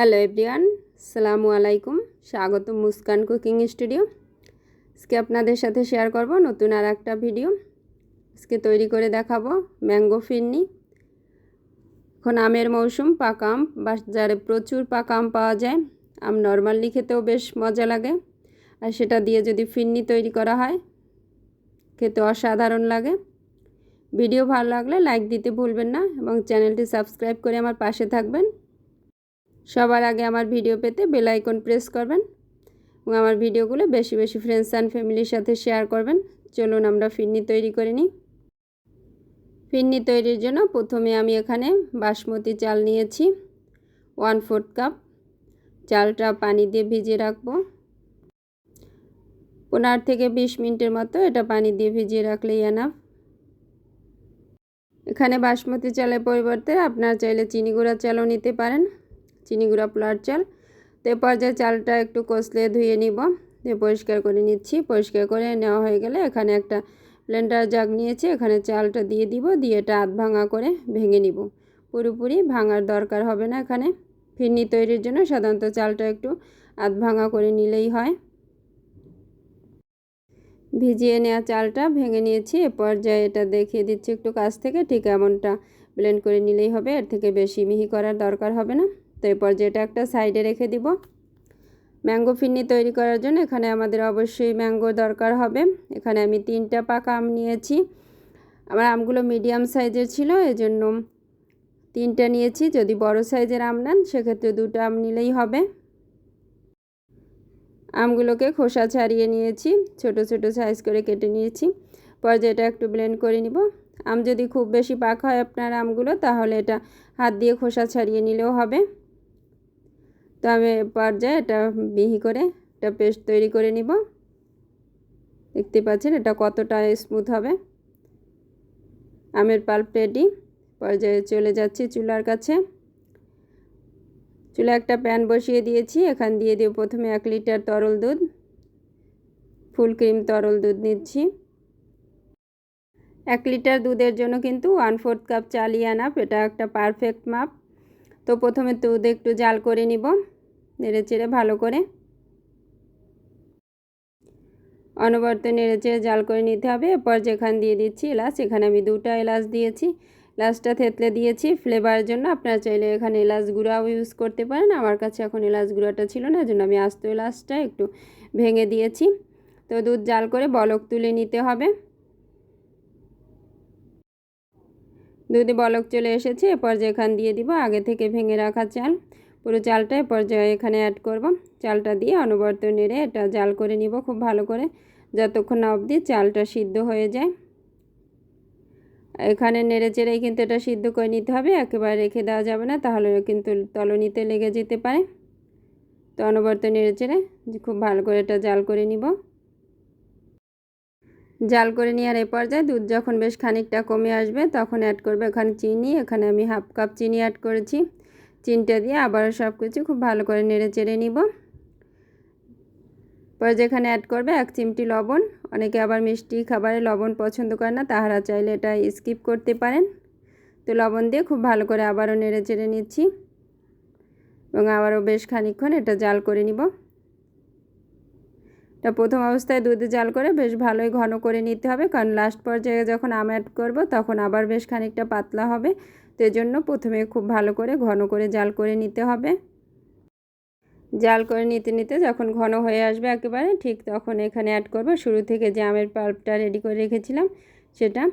Hello everyone, আসসালামু আলাইকুম। স্বাগত মুস্কান কুকিং স্টুডিও। আজকে আপনাদের সাথে শেয়ার করব নতুন আর একটা ভিডিও। আজকে তৈরি করে দেখাবো ম্যাঙ্গো ফিরনি। এখন আমের মৌসুম, পাকা আম, বাজারে প্রচুর পাকা আম পাওয়া যায়। আম নর্মালি খেতেও বেশ মজা লাগে, আর সেটা দিয়ে যদি ফিরনি তৈরি করা হয় খেতে অসাধারণ লাগে। ভিডিও ভালো লাগলে লাইক দিতে ভুলবেন না এবং চ্যানেলটি সাবস্ক্রাইব করে আমার পাশে থাকবেন। সবার আগে আমার ভিডিও পেতে বেল আইকন প্রেস করবেন এবং আমার ভিডিওগুলো বেশি বেশি ফ্রেন্ডস অ্যান্ড ফ্যামিলির সাথে শেয়ার করবেন। চলুন আমরা ফিরনি তৈরি করে নিই। ফিরনি তৈরির জন্য প্রথমে আমি এখানে বাসমতি চাল নিয়েছি 1/4 কাপ। চালটা পানি দিয়ে ভিজিয়ে রাখবো 15 থেকে 20 মিনিটের মতো। এটা পানি দিয়ে ভিজিয়ে রাখলেই এনাফ। এখানে বাসমতি চালের পরিবর্তে আপনারা চাইলে চিনি গুঁড়া চালও নিতে পারেন, চিনি গুঁড়া পোলার চাল। তো এ পর্যায়ে চালটা একটু কষলে ধুয়ে নিব, দিয়ে পরিষ্কার করে নিচ্ছি। পরিষ্কার করে নেওয়া হয়ে গেলে এখানে একটা ব্লেন্ডার জাগ নিয়েছি, এখানে চালটা দিয়ে দিব, দিয়ে এটা আধ ভাঙা করে ভেঙে নিব। পুরোপুরি ভাঙার দরকার হবে না। এখানে ফিরনি তৈরির জন্য সাধারণত চালটা একটু আধ ভাঙা করে নিলেই হয়। ভিজিয়ে নেওয়া চালটা ভেঙে নিয়েছি। এ পর্যায়ে এটা দেখিয়ে দিচ্ছি একটু কাছ থেকে, ঠিক এমনটা ব্লেন্ড করে নিলেই হবে, এর থেকে বেশি মিহি করার দরকার হবে না। তো এই পর্যায়ে এটা একটা সাইডে রেখে দিব। ম্যাঙ্গো ফিরনি তৈরি করার জন্য এখানে আমাদের অবশ্যই ম্যাঙ্গো দরকার হবে। এখানে আমি 3টা পাকা আম নিয়েছি। আমার আমগুলো মিডিয়াম সাইজের ছিল, এজন্য 3টা নিয়েছি। যদি বড় সাইজের আম নেন সেক্ষেত্রে 2টা আম নিলেই হবে। আমগুলোকে খোসা ছাড়িয়ে নিয়েছি, ছোট ছোট সাইজ করে কেটে নিয়েছি। পর্যায়ে এটা একটু ব্লেন্ড করে নিব। আম যদি খুব বেশি পাকা হয় আপনার আমগুলো, তাহলে এটা হাত দিয়ে খোসা ছাড়িয়ে নিলেও হবে। তো আমি পর্যায়ে এটা মিহি করে একটা পেস্ট তৈরি করে নিব। দেখতে পাচ্ছেন এটা কতটা স্মুথ হবে। আমের পাল্প রেডি। পর্যায়ে চলে যাচ্ছি চুলার কাছে। চুলা একটা প্যান বসিয়ে দিয়েছি, এখান দিয়ে দিব প্রথমে 1 লিটার তরল দুধ। ফুল ক্রিম তরল দুধ নিচ্ছি। 1 লিটার দুধের জন্য কিন্তু 1/4 কাপ চালই আনাপ, এটা একটা পারফেক্ট মাপ। তো প্রথমে দুধ একটু জাল করে নিব, নেড়ে চেড়ে ভালো করে। অনবরত নেড়ে চেড়ে জাল করে নিতে হবে। এরপর যেখানে দিয়ে দিচ্ছি এলাচ, এখানে আমি 2টা এলাচ দিয়েছি। এলাচটা থেতলে দিয়েছি ফ্লেভারের জন্য। আপনারা চাইলে এখানে এলাচ গুঁড়াও ইউজ করতে পারেন। আমার কাছে এখন এলাচ গুঁড়াটা ছিল না, এজন্য আমি আস্ত এলাচটা একটু ভেঙে দিয়েছি। তো দুধ জাল করে বলক তুলে নিতে হবে। দুধে বলক চলে এসেছে। এরপর যেখান দিয়ে দিব আগে থেকে ভেঙে রাখা চাল। পুরো চালটা এরপর এখানে অ্যাড করব। চালটা দিয়ে অনবরত নেড়ে এটা জাল করে নিব খুব ভালো করে, যতক্ষণ না অবধি চালটা সিদ্ধ হয়ে যায়। এখানে নেড়ে চেড়েই কিন্তু এটা সিদ্ধ করে নিতে হবে, একেবারে রেখে দেওয়া যাবে না, তাহলে কিন্তু তলনিতে লেগে যেতে পারে। তো অনবরত নেড়ে চেড়ে খুব ভালো করে এটা জাল করে নিব। জাল করে নেওয়ার এই পর্যায়ে দুধ যখন বেশ খানিকটা কমে আসবে তখন অ্যাড করবে এখানে চিনি। এখানে আমি 1/2 কাপ চিনি অ্যাড করেছি। চিনিটা দিয়ে আবার সব কিছু খুব ভালো করে নেড়ে চেড়ে নিব। পরে যেখানে অ্যাড করবে 1 চিমটি লবণ। অনেকে আবার মিষ্টি খাবারে লবণ পছন্দ করে না, তাহারা চাইলে এটা স্কিপ করতে পারেন। তো লবণ দিয়ে খুব ভালো করে আবারও নেড়ে চেড়ে নিচ্ছি এবং আবারও বেশ খানিকক্ষণ এটা জাল করে নিব। এটা প্রথম অবস্থায় দুধে জাল করে বেশ ভালোই ঘন করে নিতে হবে, কারণ লাস্ট পর্যায়ে যখন আম অ্যাড করব তখন আবার বেশ খানিকটা পাতলা হবে। তো এজন্য প্রথমে খুব ভালো করে ঘন করে জাল করে নিতে হবে। জাল করে নিতে নিতে যখন ঘন হয়ে আসবে একেবারে, ঠিক তখন এখানে অ্যাড করব শুরু থেকে যে আমের পাল্পটা রেডি করে রেখেছিলাম সেটা।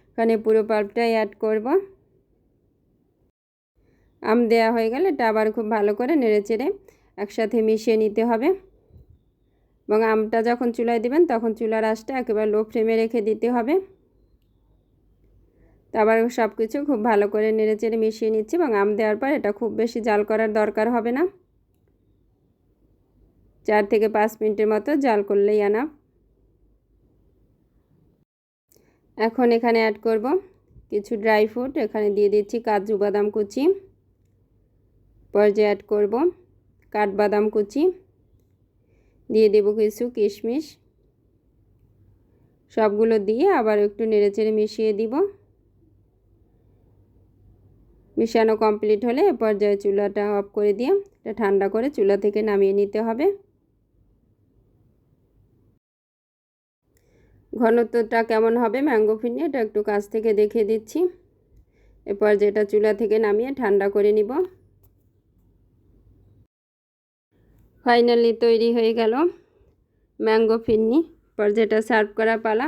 এখানে পুরো পাল্পটাই অ্যাড করব। আম দেওয়া হয়ে গেলে এটা আবার খুব ভালো করে নেড়ে চেড়ে একসাথে মিশিয়ে নিতে হবে। এবং আমটা যখন চুলায় দিবেন তখন চুলার আঁচটা একেবারে লো ফ্লেমে রেখে দিতে হবে। তো আবার সব কিছু খুব ভালো করে নেড়ে চেড়ে মিশিয়ে নিচ্ছি এবং আম দেওয়ার পর এটা খুব বেশি জাল করার দরকার হবে না। 4 থেকে 5 মিনিটের মতো জাল করলেই আনা। এখন এখানে অ্যাড করব কিছু ড্রাই ফ্রুট। এখানে দিয়ে দিচ্ছি কাজু বাদাম কুচি। পর্যায়ে অ্যাড করব কাঠবাদাম কুচি, দিয়ে দেব কিছু কিশমিশ। সবগুলো দিয়ে আবার একটু নেড়েচেড়ে মিশিয়ে দিব। মিশানো কমপ্লিট হলে এ পর্যায়ে চুলাটা অফ করে দিয়ে এটা ঠান্ডা করে চুলা থেকে নামিয়ে নিতে হবে। ঘনত্বটা কেমন হবে ম্যাঙ্গো ফিরনি এটা একটু কাছ থেকে দেখিয়ে দিচ্ছি। এরপর যেটা চুলা থেকে নামিয়ে ঠান্ডা করে নিব। ফাইনালি তৈরি হয়ে গেল ম্যাঙ্গো ফিরনি। এরপর যেটা সার্ভ করা পালা।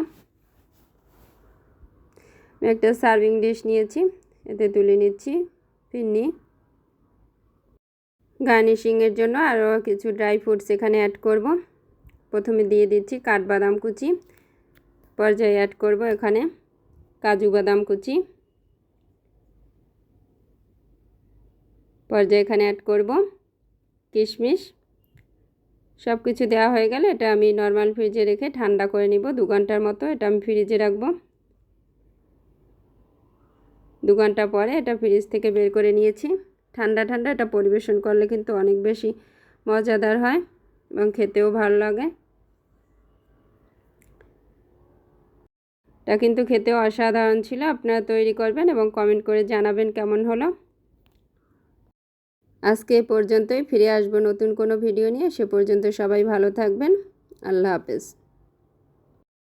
আমি একটা সার্ভিং ডিশ নিয়েছি, এতে তুলে নিচ্ছি ফিরনি। গার্নিশিংয়ের জন্য আরও কিছু ড্রাই ফ্রুটস এখানে অ্যাড করব। প্রথমে দিয়ে দিচ্ছি কাঠবাদাম কুচি, পর্যায়ে অ্যাড করব এখানে কাজু বাদাম কুচি, পর্যায়ে এখানে অ্যাড করব কিশমিশ। সব কিছু দেওয়া হয়ে গেলে এটা আমি নর্মাল ফ্রিজে রেখে ঠান্ডা করে নিব 2 ঘন্টার মতো। এটা আমি ফ্রিজে রাখবো। 2 ঘন্টা পরে এটা ফ্রিজ থেকে বের করে নিয়েছি। ঠান্ডা ঠান্ডা এটা পরিবেশন করলে কিন্তু অনেক বেশি মজাদার হয় এবং খেতেও ভালো লাগে। এটা কিন্তু খেতেও অসাধারণ ছিল। আপনারা তৈরি করবেন এবং কমেন্ট করে জানাবেন কেমন হলো। আজকে এ পর্যন্তই, ফিরে আসবো নতুন কোনো ভিডিও নিয়ে। সে পর্যন্ত সবাই ভালো থাকবেন। আল্লাহ হাফেজ।